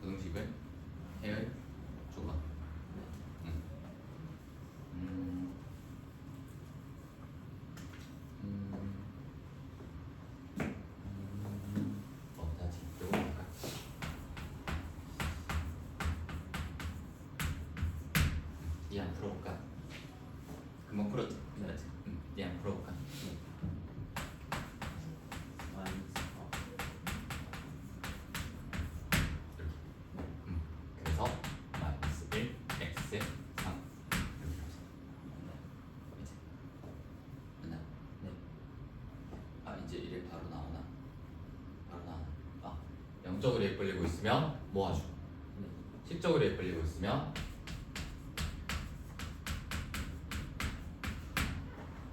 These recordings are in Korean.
부등식을 해의 조건. 어디다지? 이거 할까? 이 한 풀어볼까? 금방 풀었지? 맞지? 이 한 풀어볼까? 그래서 마이너스 1 x 3 이렇게 합시다. 이제 됐나? 네. 아 이제 이래 바로 나오나? 바로 나오나? 아 0적으로 에 벌리고 있으면 모아줘. 네. 10적으로 에 벌리고 있으면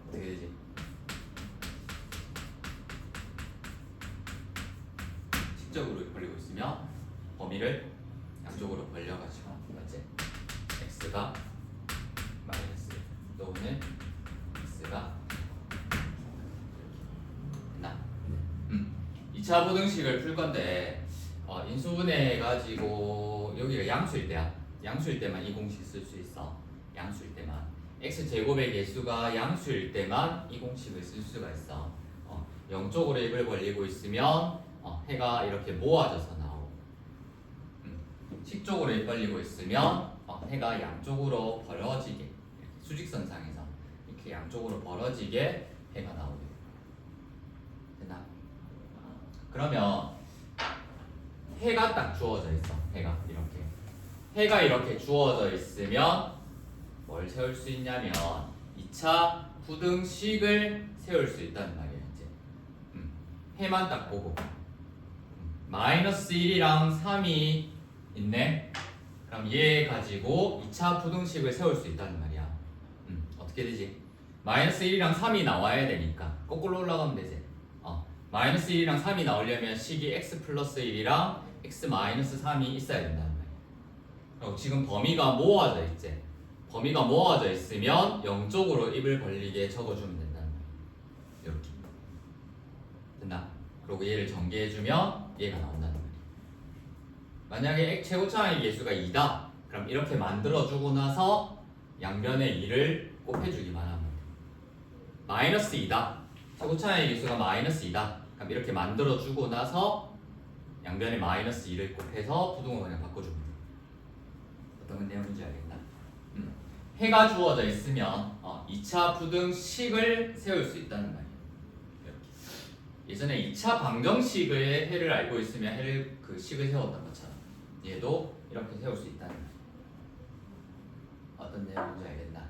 어떻게 되지? 10적으로 벌리고 있으면 범위를 양쪽으로 벌려가지고 맞지? x가 마이너스 또는 x가 됐나? 2차 부등식을 풀 건데 인수분해 가지고 여기가 양수일 때만 이 공식 쓸 수 있어. 양수일 때만 x제곱의 개수가 양수일 때만 이 공식을 쓸 수가 있어. 0쪽으로 입을 벌리고 있으면 해가 이렇게 모아져서 나오고 10쪽으로 입 벌리고 있으면 해가 양쪽으로 벌어지게 수직선상에서 이렇게 양쪽으로 벌어지게 해가 나오게 됐나? 그러면 해가 딱 주어져 있어. 해가 이렇게 주어져 있으면 뭘 세울 수 있냐면 2차 부등식을 세울 수 있다는 말이야. 이제 해만 딱 보고 마이너스 1이랑 3이 있네. 그럼 얘 가지고 2차 부등식을 세울 수 있다는 말이야. 어떻게 되지? 마이너스 1이랑 3이 나와야 되니까 거꾸로 올라가면 되지. 마이너스 1이랑 3이 나오려면 식이 x 플러스 1이랑 x 마이너스 3이 있어야 된다는 말이야. 그리고 지금 범위가 모아져 있지. 범위가 모아져 있으면 0쪽으로 입을 벌리게 적어주면 된다는 말이야. 이렇게 됐나? 그리고 얘를 전개해주면 얘가 나온다는 말이야. 만약에 최고차항의 개수가 2다. 그럼 이렇게 만들어주고 나서 양변에 2를 곱해주기만 하면 돼. 마이너스 2다. 최고차항의 개수가 마이너스 2다. 그럼 이렇게 만들어주고 나서 양변에 마이너스 2를 곱해서 부등호 그냥 바꿔주면 돼. 어떤 내용인지 알겠나? 해가 주어져 있으면 2차 부등식을 세울 수 있다는 말이에요. 이렇게. 예전에 2차 방정식의 해를 알고 있으면 해를 그 식을 세웠던 것처럼 얘도 이렇게 세울 수 있다는 말이에요. 어떤 내용인지 알겠나?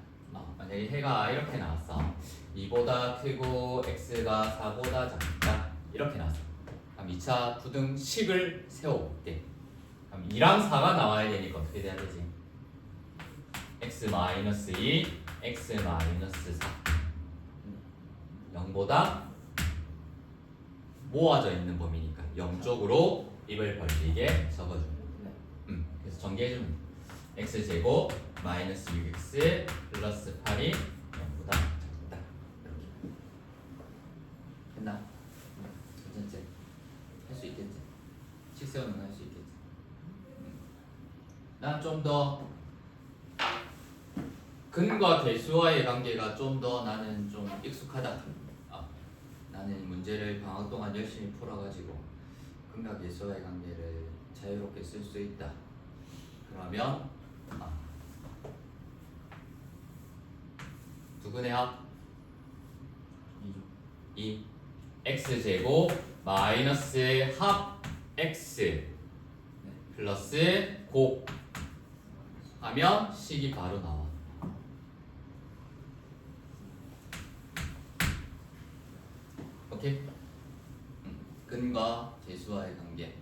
만약에 해가 이렇게 나왔어. 2보다 크고 x가 4보다 작다. 이렇게 나왔어. 그럼 2차 부등식을 세워볼게. 그럼 2랑 4가 나와야 되니까 어떻게 돼야 되지? x-2, x-4 0보다 모아져 있는 범위니까 0쪽으로 입을 벌리게 적어주면 돼. 그래서 전개해주면 돼. x제곱 마이너스 6x 플러스 8이 0보다 작다. 이렇게 됐나? 괜찮지? 할 수 있겠지? 식세우는 할 수 있겠지? 난 좀 더 근과 개수와의 관계가 좀 더 나는 좀 익숙하다. 나는 문제를 방학 동안 열심히 풀어가지고 근과 개수와의 관계를 자유롭게 쓸 수 있다. 그러면 두근의 합 2 x제곱 마이너스 합 x 플러스 곱 하면 식이 바로 나와. 오케이? 근과 개수와의 관계.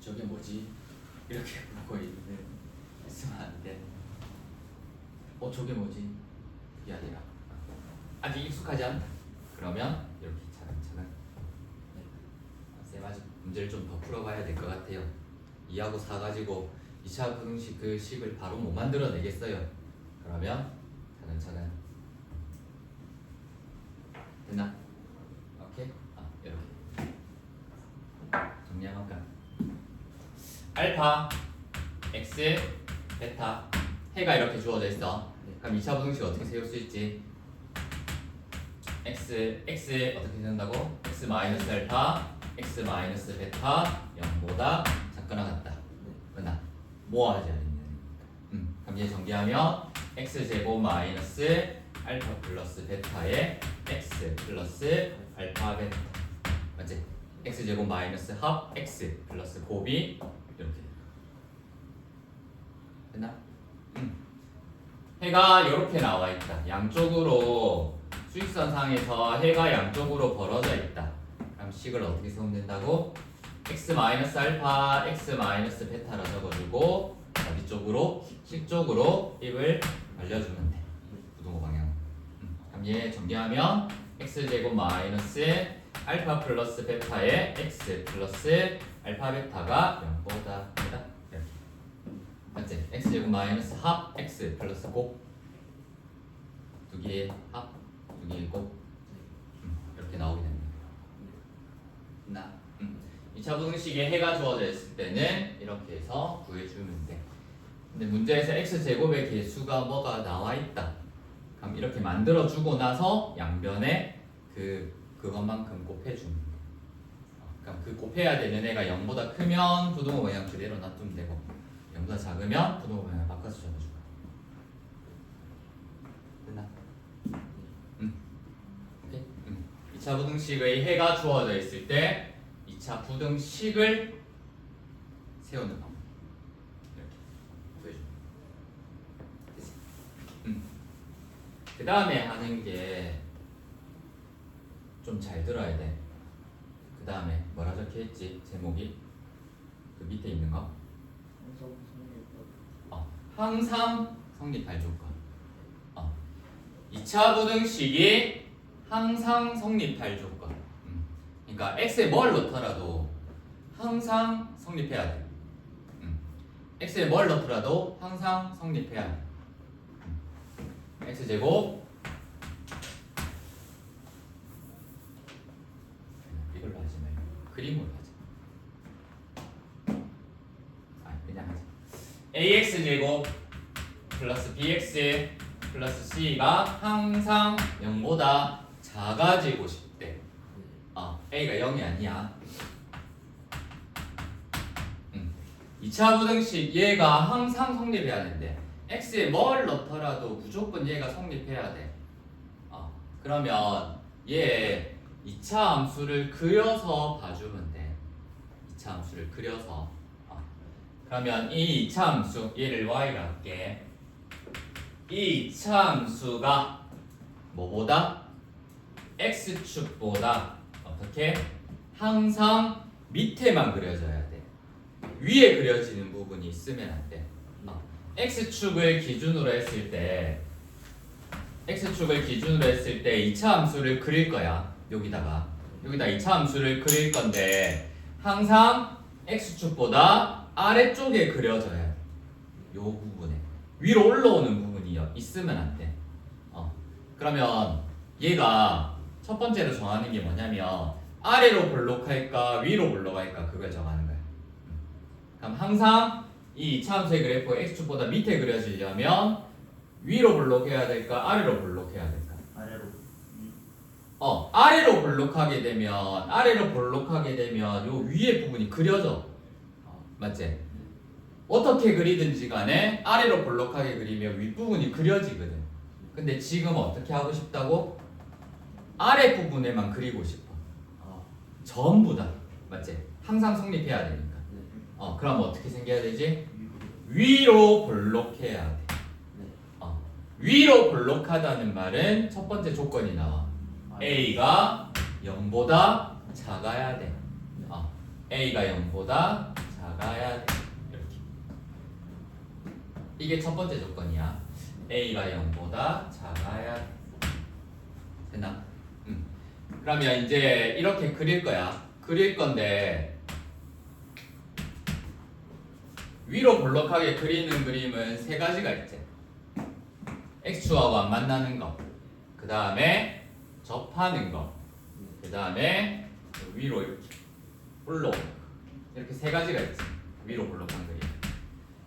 저게 뭐지? 이렇게 보고 있는데 있으면 안 돼. 저게 뭐지? 그게 아니라 아직 익숙하지 않다. 그러면 이렇게 차근차근 쌤 아직 문제를 좀 더 풀어봐야 될 것 같아요. 2하고 4 가지고 2차 부등식 그 식을 바로 못 만들어내겠어요. 그러면 차근차근 됐나? 오케이? 이렇게 정리해볼까? 알파 x 베타 해가 이렇게 주어져 있어. 그럼 2차 부등식 어떻게 세울 수 있지? x 어떻게 세운다고? x 마이너스 알파 x 마이너스 베타 0보다 작거나 같다. 끝나. 뭐 하지 않느냐. 그럼 얘 정리하면 x제곱 마이너스 알파 플러스 베타의 x 플러스 알파 베타 맞지? x제곱 마이너스 합 x 플러스 곱이 이렇게 됐나? 해가 이렇게 나와 있다. 양쪽으로 수직선상에서 해가 양쪽으로 벌어져 있다. 그럼 식을 어떻게 세우면 된다고? x 마이너스 알파 x 마이너스 베타라 적어주고 밑쪽으로 식 쪽으로 입을 벌려주면 돼. 부등호 방향. 그럼 얘 정리하면 x제곱 마이너스 알파 플러스 베타의 x 플러스 알파 베타가 0보다 크다. 이렇게 맞지? x제곱 마이너스 합 x 플러스 곱 두 개의 합 두 개의 곱 이렇게 나오게 됩니다. 나 2차 부등식에 해가 주어져 있을 때는 이렇게 해서 구해주면 돼. 근데 문제에서 x제곱의 개수가 뭐가 나와 있다. 그럼 이렇게 만들어주고 나서 양변에 그것만큼 곱해주면 돼. 그럼 그 곱해야 되는 애가 0보다 크면 부등호 방향 그대로 놔두면 되고 0보다 작으면 부등호 방향 바꿔서 적어줄 거야. 됐나? 오케이? 2차 부등식의 해가 주어져 있을 때 2차 부등식을 세우는 방법. 이렇게 보여줘. 됐어. 그 다음에 하는 게 좀 잘 들어야 돼. 그 다음에 뭐라 적혀있지? 제목이 그 밑에 있는 거. 항상 성립할 조건. 2차 부등식이 항상 성립할 조건. 그러니까 x에 뭘 넣더라도 항상 성립해야 돼. x에 뭘 넣더라도 항상 성립해야 돼. x제곱 이걸로 하지 말고 그림으로 하자. 그냥 하자. ax제곱 플러스 bx 플러스 c가 항상 0보다 작아지고 싶대. a가 0이 아니야. 2차 부등식 얘가 항상 성립해야 된대. x에 뭘 넣더라도 무조건 얘가 성립해야 돼. 그러면 얘 2차 함수를 그려서 봐주면 돼. 2차 함수를 그려서. 그러면 이 2차 함수 얘를 y라 할게. 이 2차 함수가 뭐보다? x축보다 어떻게? 항상 밑에만 그려져야 돼. 위에 그려지는 부분이 있으면 안 돼. x축을 기준으로 했을 때 2차 함수를 그릴 거야. 여기다 2차 함수를 그릴 건데 항상 x축보다 아래쪽에 그려져야 돼. 요 부분에 위로 올라오는 부분이 있으면 안 돼. 그러면 얘가 첫 번째로 정하는 게 뭐냐면 아래로 볼록할까 위로 볼록할까 그걸 정하는 거야. 그럼 항상 이 2차 함수의 그래프 x축보다 밑에 그려지려면 위로 볼록해야 될까 아래로 볼록해야 될까? 아래로 볼록하게 되면 요 위에 부분이 그려져. 맞지? 어떻게 그리든지 간에 아래로 볼록하게 그리면 윗부분이 그려지거든. 근데 지금 어떻게 하고 싶다고? 아래 부분에만 그리고 싶어. 전부 다. 맞지? 항상 성립해야 되니까. 그럼 어떻게 생겨야 되지? 위로 볼록해야 돼. 위로 볼록하다는 말은 첫 번째 조건이 나와. A가 0보다 작아야 돼. A가 0보다 작아야 돼. 이렇게. 이게 첫 번째 조건이야. A가 0보다 작아야 돼. 됐나? 그러면 이제 이렇게 그릴 거야. 그릴 건데 위로 볼록하게 그리는 그림은 세 가지가 있지. x축하고 안 만나는 거, 그 다음에 접하는 거, 그 다음에 위로 이렇게 올라오는 거. 이렇게 세 가지가 있지. 위로 볼록한 그림.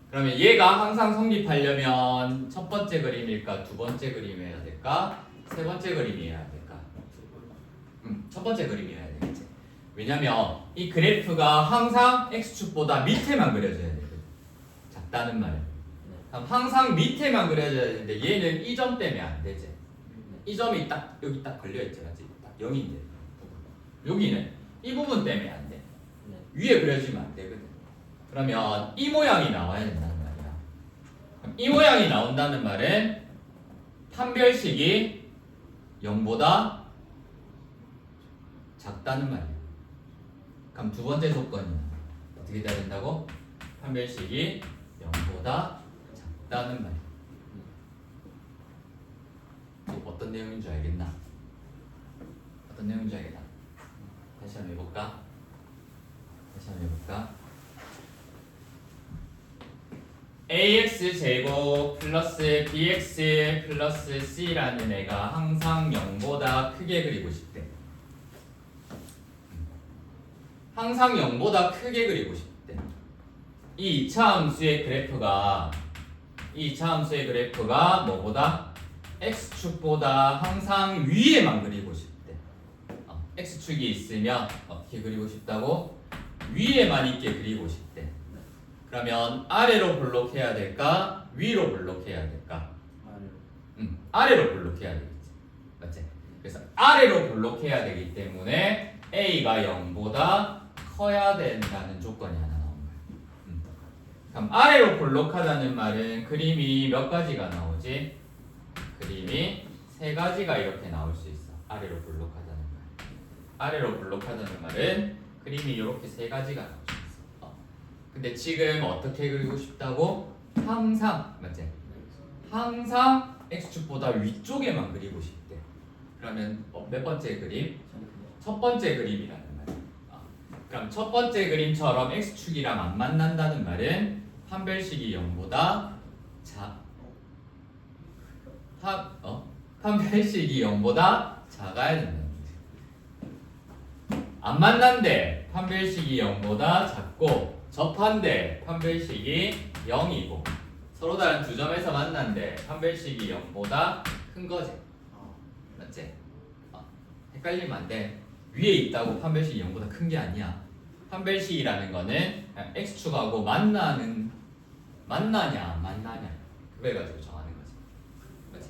그러면 얘가 항상 성립하려면 첫 번째 그림일까, 두 번째 그림이어야 될까, 세 번째 그림이어야 될까? 첫 번째 그림이어야 되겠지. 왜냐면 이 그래프가 항상 x축보다 밑에만 그려져야 되거든. 작다는 말은. 그럼 항상 밑에만 그려져야 되는데 얘는 이 점 때문에 안 되지. 이 점이 딱 여기 딱 걸려 있지, 맞지? 딱 0인데 여기는 이 부분 때문에 안 돼. 위에 그려지면 안 되거든. 그러면 이 모양이 나와야 된다는 말이야. 그럼 이 모양이 나온다는 말은 판별식이 0보다 작다는 말이야. 그럼 두 번째 조건이 어떻게 돼야 된다고? 판별식이 0보다 작다는 말이야. 어떤 내용인 줄 알겠나? 어떤 내용인 줄 알겠나? 다시 한번 해볼까? ax 제곱 플러스 bx 플러스 c라는 애가 항상 0보다 크게 그리고 싶대. 항상 0보다 크게 그리고 싶대. 이 2차 함수의 그래프가 뭐보다? x축보다 항상 위에만 그리고 싶대. x축이 있으면 어떻게 그리고 싶다고? 위에만 있게 그리고 싶대. 그러면 아래로 볼록해야 될까? 위로 볼록해야 될까? 아래로 볼록해야 되겠지. 맞지? 그래서 아래로 볼록해야 되기 때문에 a가 0보다 커야 된다는 조건이 하나 나온 거야. 그럼 아래로 볼록하다는 말은 그림이 몇 가지가 나오지? 그림이 세 가지가 이렇게 나올 수 있어. 아래로 볼록하다는 말. 아래로 볼록하다는 말은 그림이 이렇게 세 가지가 나올 수 있어. 근데 지금 어떻게 그리고 싶다고? 항상, 맞지? 항상 x축보다 위쪽에만 그리고 싶대. 그러면 몇 번째 그림? 첫 번째 그림이라는 말이야. 그럼 첫 번째 그림처럼 x축이랑 안 만난다는 말은 판별식이 0보다 판별식이 0보다 작아야 된다는 거지. 안 만난대 판별식이 0보다 작고, 접한대 판별식이 0이고, 서로 다른 두 점에서 만난대 판별식이 0보다 큰 거지. 맞지? 헷갈리면 안 돼. 위에 있다고 판별식이 0보다 큰 게 아니야. 판별식이라는 거는 그냥 x축하고 만나냐 안 만나냐 그거 해가지고 정하는 거지. 맞지?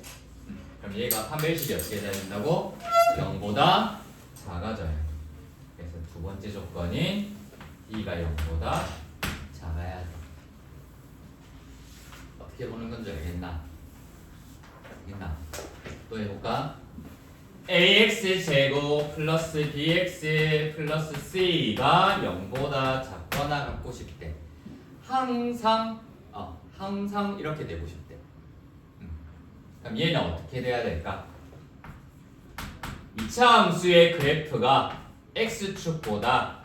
그럼 얘가 판별식이 어떻게 돼야 된다고? 0보다 작아져야 돼. 그래서 두 번째 조건이 b가 0보다 작아야 돼. 어떻게 보는 건지 알겠나? 또 해볼까? ax 제곱 플러스 bx 플러스 c가 0보다 작거나 같고 싶대. 항상 이렇게 되고 싶대. 그럼 얘는 어떻게 돼야 될까? 2차 함수의 그래프가 x축보다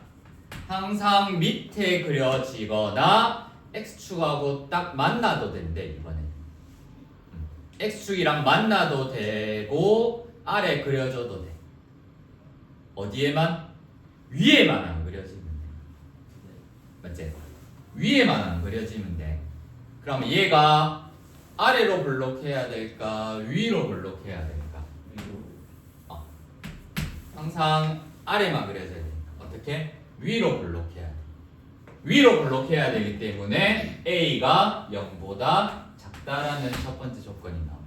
항상 밑에 그려지거나 x축하고 딱 만나도 된대. 이번에 x축이랑 만나도 되고 아래 그려줘도 돼. 어디에만? 위에만 안 그려지면 돼. 맞지? 위에만 안 그려지면 돼. 그럼 얘가 아래로 볼록해야 될까? 위로 볼록해야 될까? 항상 아래만 그려져야 돼. 어떻게? 위로 볼록해야 돼. 위로 볼록해야 되기 때문에 a가 0보다 작다라는 첫 번째 조건이 나와.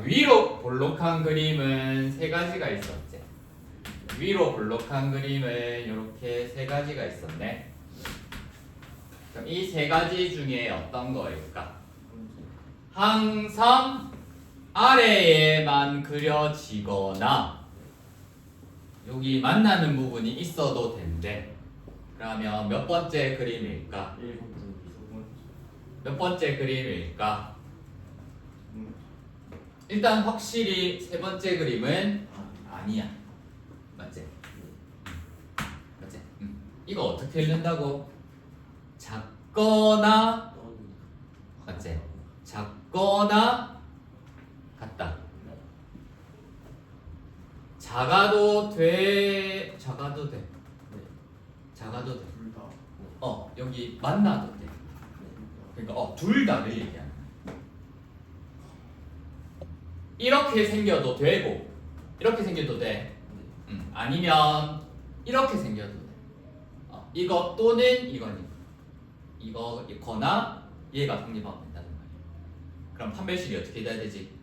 위로 볼록한 그림은 세 가지가 있었지. 위로 볼록한 그림은 이렇게 세 가지가 있었네. 그럼 이 세 가지 중에 어떤 거일까? 항상 아래에만 그려지거나 여기 만나는 부분이 있어도 된대. 그러면 몇 번째 그림일까? 몇 번째 그림일까? 일단 확실히 세 번째 그림은 아니야. 맞지? 맞지? 이거 어떻게 읽는다고? 작거나, 맞지? 작거나 같다. 작아도 돼. 작아도 돼. 작아도 돼. 여기 만나도 돼. 그러니까 둘 다를 얘기하는 거야. 이렇게 생겨도 되고 이렇게 생겨도 돼. 아니면 이렇게 생겨도 돼. 이거 또는 이거거나 얘가 성립하면 된다는 거예요. 그럼 판별식이 어떻게 돼야 되지?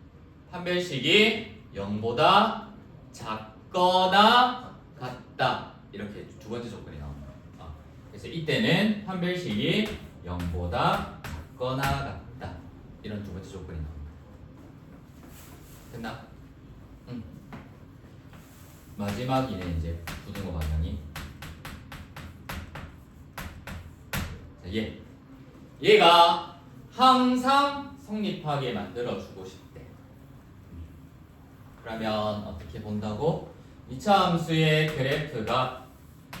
판별식이 0보다 작거나 같다. 이렇게 두 번째 조건이 나옵니다. 그래서 이때는 판별식이 0보다 작거나 같다. 이런 두 번째 조건이 나옵니다. 됐나? 마지막이네 이제 부등호 방향이. 자, 얘가 항상 성립하게 만들어주고 싶대. 그러면 어떻게 본다고? 이차함수의 그래프가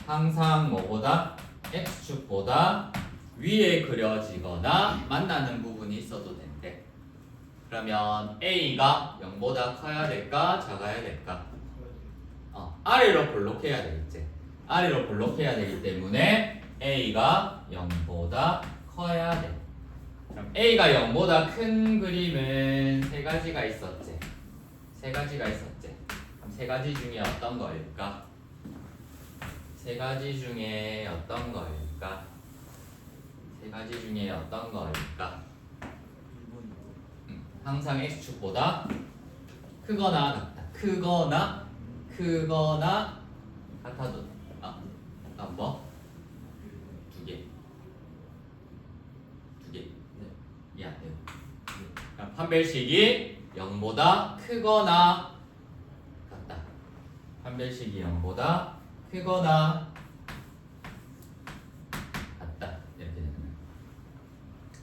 항상 뭐보다 x축보다 위에 그려지거나 만나는 부분이 있어도 된대. 그러면 a가 0보다 커야 될까 작아야 될까? 아래로 볼록해야 되겠지. 아래로 볼록해야 되기 때문에 a가 0보다 커야 돼. 그럼 a가 0보다 큰 그림은 세 가지가 있었지. 그럼 세 가지 중에 어떤 거일까? 항상 x축보다 크거나 같다. 크거나 같아도 뭐? 두 개. 이해 안 돼요. 그럼 판별식이 0보다 크거나 같다. 판별식이 0보다 크거나 같다. 이렇게 되는 거예요.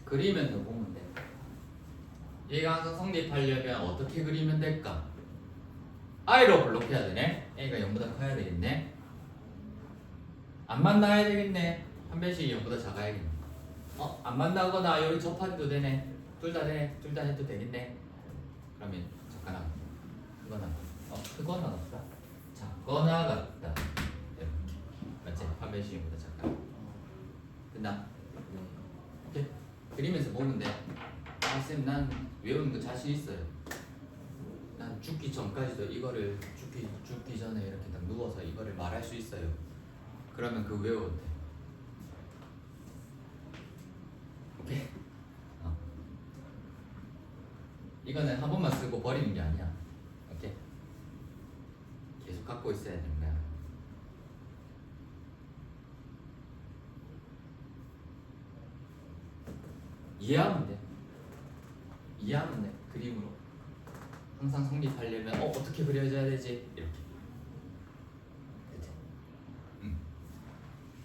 그리면서 보면 돼. 얘가 항상 성립하려면 어떻게 그리면 될까? 아래로 볼록해야 되네. A가 0보다 커야 되겠네. 안 만나야 되겠네. 판별식이 0보다 작아야겠네. 안 만나거나 여기 접하기도 되네. 둘 다 해도 되겠네. 그러면 작거나 크거나 같다. 작거나 같다. 이렇게 맞지? 판별식이 0보다 작다. 됐나? 오케이. 그리면서 보면 돼. 쌤, 난 외우는 거 자신 있어요. 난 죽기 전까지도 이거를 죽기 전에 이렇게 딱 누워서 이거를 말할 수 있어요. 그러면 그거 외워도 돼. 오케이. 이거는 한 번만 쓰고 버리는 게 아니야. 오케이. 계속 갖고 있어야 되는 거야. 이해하면 돼. 그림으로. 항상 성립하려면 어떻게 그려져야 되지? 이렇게.